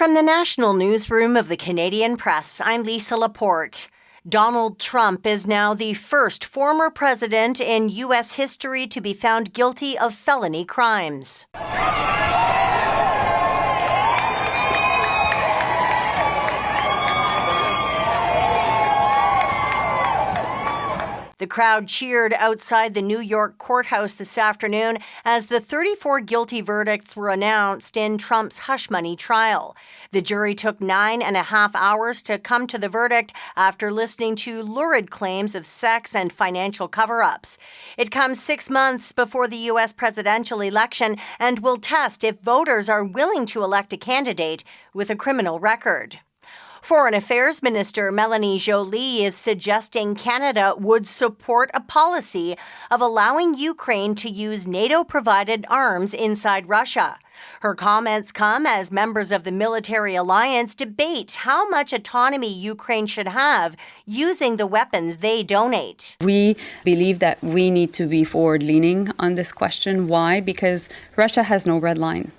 From the National Newsroom of the Canadian Press, I'm Lisa Laporte. Donald Trump is now the first former president in U.S. history to be found guilty of felony crimes. The crowd cheered outside the New York courthouse this afternoon as the 34 guilty verdicts were announced in Trump's hush money trial. The jury took 9.5 hours to come to the verdict after listening to lurid claims of sex and financial cover-ups. It comes 6 months before the U.S. presidential election and will test if voters are willing to elect a candidate with a criminal record. Foreign Affairs Minister Joly is suggesting Canada would support a policy of allowing Ukraine to use NATO-provided arms inside Russia. Her comments come as members of the military alliance debate how much autonomy Ukraine should have using the weapons they donate. We believe that we need to be forward-leaning on this question. Why? Because Russia has no red line.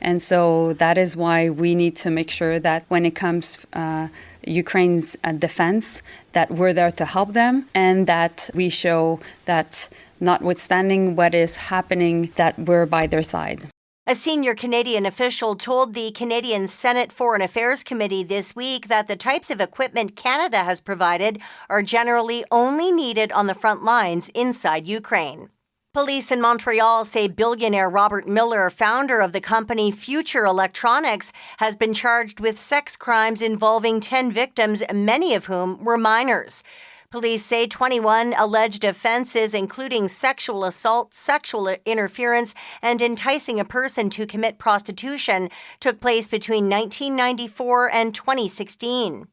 And so that is why we need to make sure that when it comes Ukraine's defense, that we're there to help them and that we show that notwithstanding what is happening, that we're by their side. A senior Canadian official told the Canadian Senate Foreign Affairs Committee this week that the types of equipment Canada has provided are generally only needed on the front lines inside Ukraine. Police in Montreal say billionaire Robert Miller, founder of the company Future Electronics, has been charged with sex crimes involving 10 victims, many of whom were minors. Police say 21 alleged offenses, including sexual assault, sexual interference, and enticing a person to commit prostitution, took place between 1994 and 2016.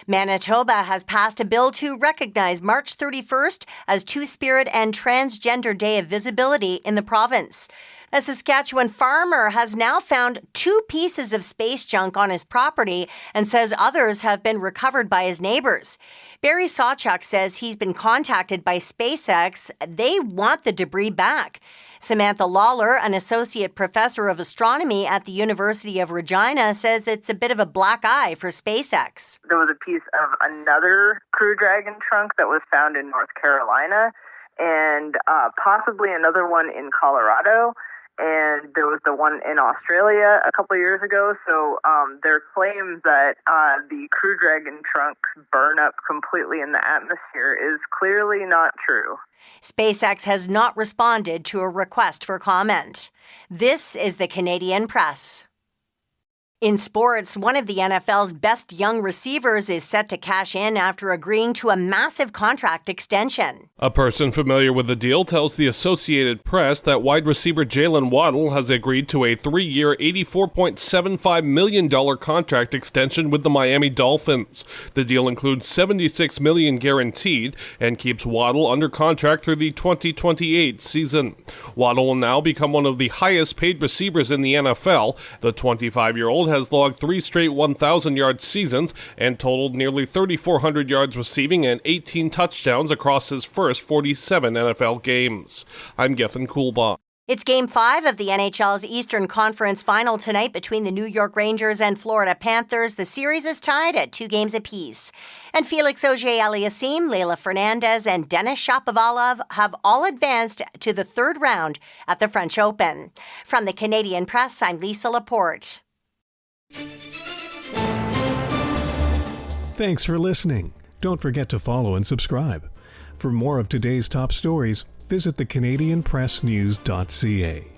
Manitoba has passed a bill to recognize March 31st as Two-Spirit and Transgender Day of Visibility in the province. A Saskatchewan farmer has now found 2 pieces of space junk on his property and says others have been recovered by his neighbors. Barry Sawchuk says he's been contacted by SpaceX. They want the debris back. Samantha Lawler, an associate professor of astronomy at the University of Regina, says it's a bit of a black eye for SpaceX. There was a piece of another Crew Dragon trunk that was found in North Carolina and possibly another one in Colorado. And there was the one in Australia a couple of years ago. So their claims that the Crew Dragon trunks burn up completely in the atmosphere is clearly not true. SpaceX has not responded to a request for comment. This is the Canadian Press. In sports, one of the NFL's best young receivers is set to cash in after agreeing to a massive contract extension. A person familiar with the deal tells the Associated Press that wide receiver Jalen Waddle has agreed to a 3-year, $84.75 million contract extension with the Miami Dolphins. The deal includes $76 million guaranteed and keeps Waddle under contract through the 2028 season. Waddle will now become one of the highest paid receivers in the NFL. The 25-year-old has logged 3 straight 1,000-yard seasons and totaled nearly 3,400 yards receiving and 18 touchdowns across his first 47 NFL games. I'm Gethin Coolbaugh. It's Game 5 of the NHL's Eastern Conference Final tonight between the New York Rangers and Florida Panthers. The series is tied at 2 games apiece. And Felix Auger-Aliassime, Leylah Fernandez, and Denis Shapovalov have all advanced to the 3rd round at the French Open. From the Canadian Press, I'm Lisa Laporte. Thanks for listening. Don't forget to follow and subscribe. For more of today's top stories, visit thecanadianpressnews.ca.